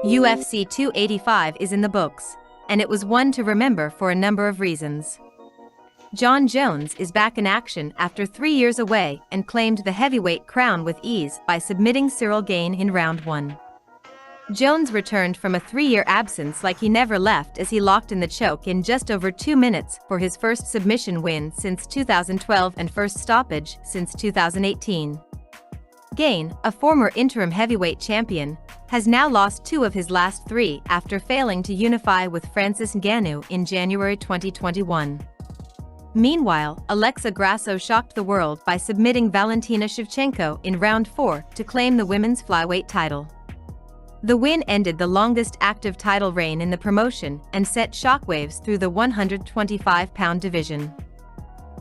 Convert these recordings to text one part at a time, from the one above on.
UFC 285 is in the books, and it was one to remember for a number of reasons. Jon Jones is back in action after 3 years away and claimed the heavyweight crown with ease by submitting Ciryl Gane in round 1. Jones returned from a 3-year absence like he never left as he locked in the choke in just over 2 minutes for his first submission win since 2012 and first stoppage since 2018. Gane, a former interim heavyweight champion, has now lost 2 of his last 3 after failing to unify with Francis Ngannou in January 2021. Meanwhile, Alexa Grasso shocked the world by submitting Valentina Shevchenko in round 4 to claim the women's flyweight title. The win ended the longest active title reign in the promotion and sent shockwaves through the 125-pound division.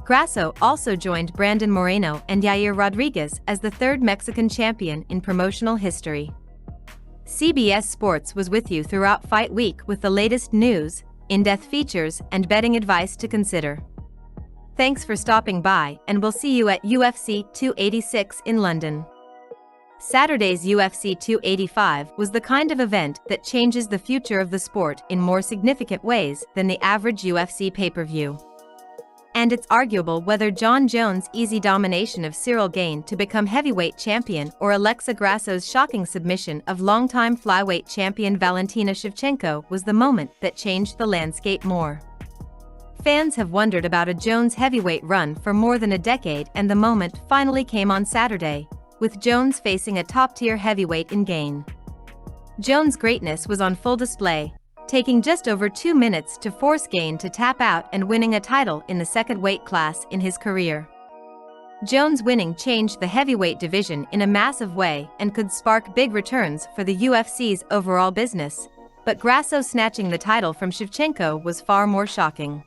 Grasso also joined Brandon Moreno and Yair Rodriguez as the 3rd Mexican champion in promotional history. CBS Sports was with you throughout Fight Week with the latest news, in-depth features, and betting advice to consider. Thanks for stopping by, and we'll see you at UFC 286 in London. Saturday's UFC 285 was the kind of event that changes the future of the sport in more significant ways than the average UFC pay-per-view. And it's arguable whether Jon Jones' easy domination of Ciryl Gane to become heavyweight champion or Alexa Grasso's shocking submission of longtime flyweight champion Valentina Shevchenko was the moment that changed the landscape more. Fans have wondered about a Jones heavyweight run for more than a decade, and the moment finally came on Saturday, with Jones facing a top-tier heavyweight in Gane. Jones' greatness was on full display, taking just over 2 minutes to force Gane to tap out and winning a title in the 2nd weight class in his career. Jones' winning changed the heavyweight division in a massive way and could spark big returns for the UFC's overall business, but Grasso snatching the title from Shevchenko was far more shocking.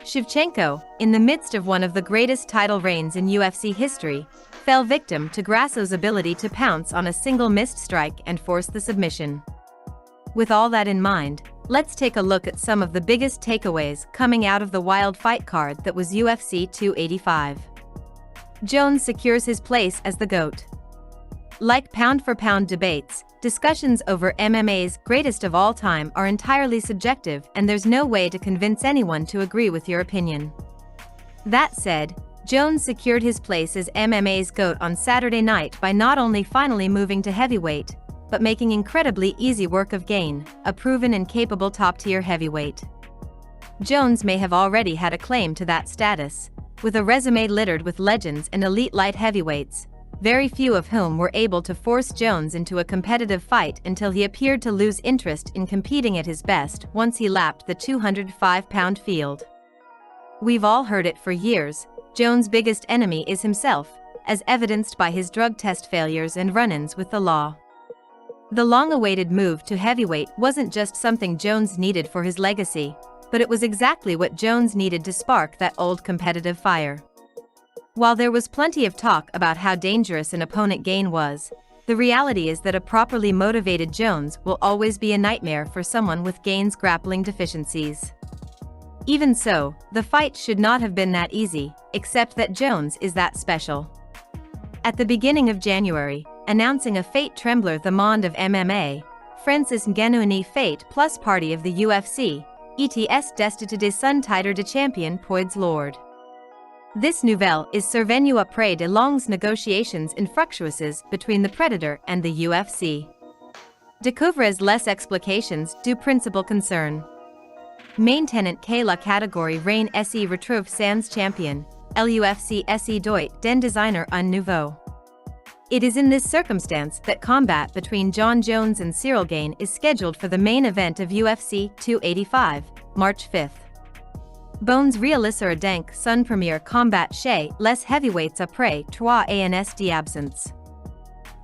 Shevchenko, in the midst of one of the greatest title reigns in UFC history, fell victim to Grasso's ability to pounce on a single missed strike and force the submission. With all that in mind, let's take a look at some of the biggest takeaways coming out of the wild fight card that was UFC 285. Jones secures his place as the GOAT. Like pound-for-pound debates, discussions over MMA's greatest of all time are entirely subjective, and there's no way to convince anyone to agree with your opinion. That said, Jones secured his place as MMA's GOAT on Saturday night by not only finally moving to heavyweight, but making incredibly easy work of Gane, a proven and capable top-tier heavyweight. Jones may have already had a claim to that status, with a resume littered with legends and elite light heavyweights, very few of whom were able to force Jones into a competitive fight until he appeared to lose interest in competing at his best once he lapped the 205-pound field. We've all heard it for years, Jones' biggest enemy is himself, as evidenced by his drug test failures and run-ins with the law. The long-awaited move to heavyweight wasn't just something Jones needed for his legacy, but it was exactly what Jones needed to spark that old competitive fire. While there was plenty of talk about how dangerous an opponent Gane was, the reality is that a properly motivated Jones will always be a nightmare for someone with Gane's grappling deficiencies. Even so, the fight should not have been that easy, except that Jones is that special. At the beginning of January, announcing a fate trembler the monde of MMA, Francis Ngannou fate plus party of the UFC, ETS destined de son titre de champion poids lourd. This nouvelle is survenue après de longues négociations infructueuses between the Predator and the UFC. Découvrez les explications du principal concern. Maintenant que la catégorie reine se retrouve sans champion, l'UFC se doit d'un designer un nouveau. It is in this circumstance that combat between Jon Jones and Ciryl Gane is scheduled for the main event of UFC 285, March 5th. Bones réalisera donc son premier combat chez les heavyweights après 3 ans d'absence.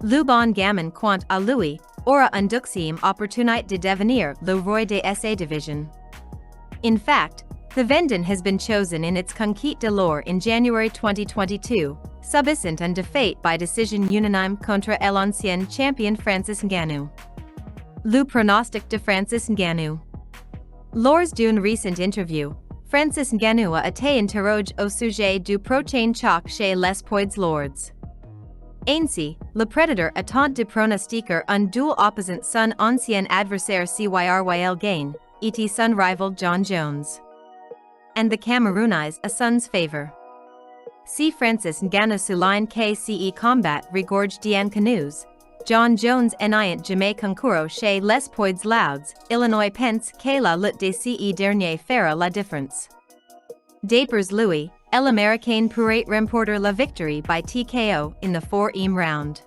Le bon gamin quant à lui aura une deuxième opportunité de devenir le roi de sa division. In fact, the Vendon has been chosen in its conquête de l'or in January 2022, subissant un défaite by decision unanime contre l'ancien champion Francis Ngannou. Le pronostic de Francis Ngannou. Lors d'une recent interview, Francis Ngannou a été interrogé au sujet du prochain choc chez les poids lourds. Ainsi, le prédateur attend de pronostiquer un duel opposant son ancien adversaire CYRYL Gane, et son rival Jon Jones. And the Cameroonese a son's favor. Si Francis Ngannou Souline KCE combat regorge d'en canoes, Jon Jones n'ayant jamais concouru chez les poids louds, Illinois pense que la lutte de ce dernier fera la différence. D'après Louis, l'Américain pourrait remporter la victory by TKO in the 4th round.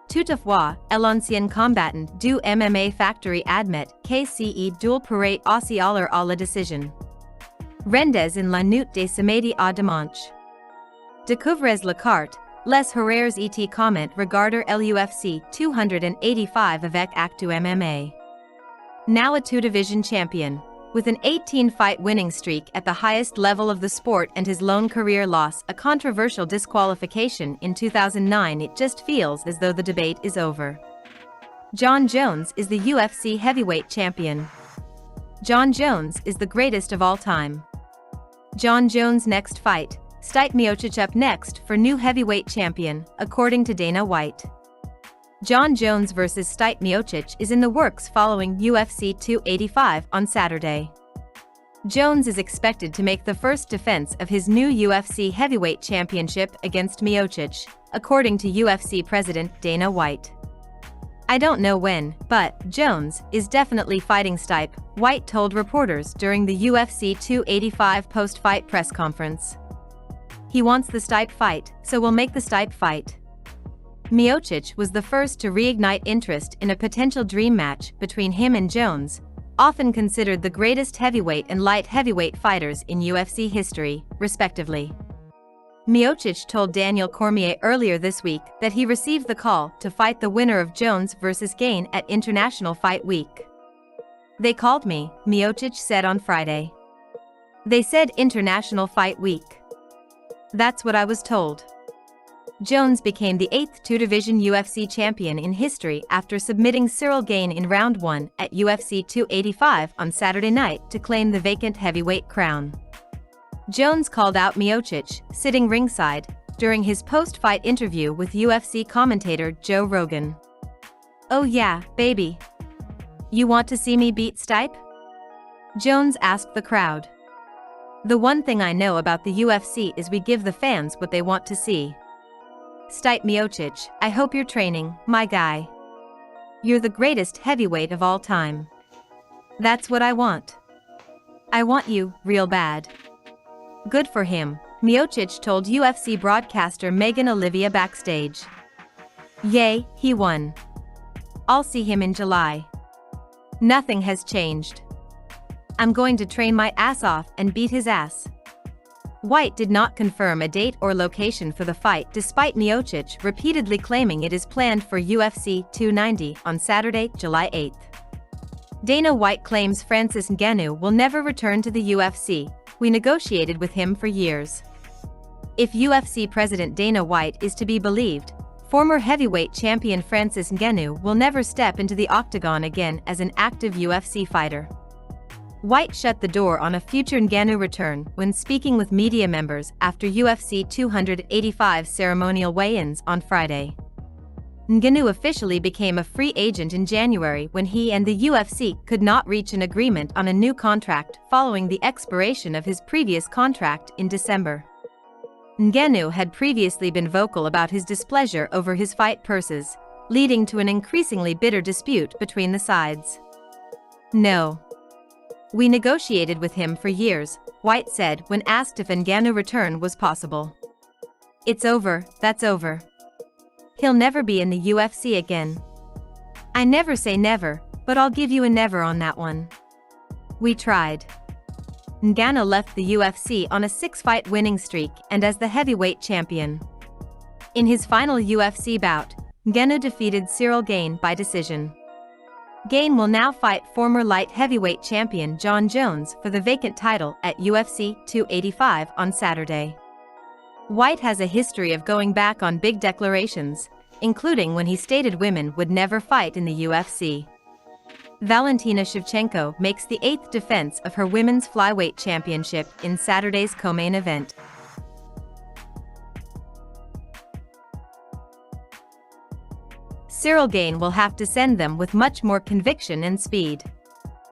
Toutefois, l'ancien combattant du MMA Factory admet que ce duel pourrait aussi aller à la décision. Rendez en la nuit de samedi à dimanche. Découvrez la carte, les horaires et comment regarder l'UFC 285 avec Actu MMA. Now a two-division champion. With an 18-fight winning streak at the highest level of the sport and his lone career loss, a controversial disqualification in 2009, it just feels as though the debate is over. Jon Jones is the UFC heavyweight champion. Jon Jones is the greatest of all time. Jon Jones' next fight, Stipe Miocic up next for new heavyweight champion, according to Dana White. Jon Jones vs Stipe Miocic is in the works following UFC 285 on Saturday. Jones is expected to make the first defense of his new UFC heavyweight championship against Miocic, according to UFC president Dana White. I don't know when, but Jones is definitely fighting Stipe, White told reporters during the UFC 285 post-fight press conference. He wants the Stipe fight, so we'll make the Stipe fight. Miocic was the first to reignite interest in a potential dream match between him and Jones, often considered the greatest heavyweight and light heavyweight fighters in UFC history, respectively. Miocic told Daniel Cormier earlier this week that he received the call to fight the winner of Jones vs Gane at International Fight Week. They called me, Miocic said on Friday. They said International Fight Week. That's what I was told. Jones became the 8th two-division UFC champion in history after submitting Ciryl Gane in round 1 at UFC 285 on Saturday night to claim the vacant heavyweight crown. Jones called out Miocic, sitting ringside, during his post-fight interview with UFC commentator Joe Rogan. "Oh yeah, baby. You want to see me beat Stipe?" Jones asked the crowd. "The one thing I know about the UFC is we give the fans what they want to see. Stipe Miocic, I hope you're training, my guy. You're the greatest heavyweight of all time. That's what I want. I want you, real bad." Good for him, Miocic told UFC broadcaster Megan Olivia backstage. "Yay, he won. I'll see him in July. Nothing has changed. I'm going to train my ass off and beat his ass." White did not confirm a date or location for the fight despite Miocic repeatedly claiming it is planned for UFC 290 on Saturday, July 8. Dana White claims Francis Ngannou will never return to the UFC. "We negotiated with him for years." If UFC President Dana White is to be believed, former heavyweight champion Francis Ngannou will never step into the octagon again as an active UFC fighter. White shut the door on a future Ngannou return when speaking with media members after UFC 285 ceremonial weigh-ins on Friday. Ngannou officially became a free agent in January when he and the UFC could not reach an agreement on a new contract following the expiration of his previous contract in December. Ngannou had previously been vocal about his displeasure over his fight purses, leading to an increasingly bitter dispute between the sides. "No. We negotiated with him for years," White said when asked if Ngannou's return was possible. "It's over, that's over. He'll never be in the UFC again. I never say never, but I'll give you a never on that one. We tried." Ngannou left the UFC on a 6-fight winning streak and as the heavyweight champion. In his final UFC bout, Ngannou defeated Ciryl Gane by decision. Gane will now fight former light heavyweight champion Jon Jones for the vacant title at UFC 285 on Saturday. White has a history of going back on big declarations, including when he stated women would never fight in the UFC. Valentina Shevchenko makes the 8th defense of her women's flyweight championship in Saturday's co-main event. Ciryl Gane will have to send them with much more conviction and speed.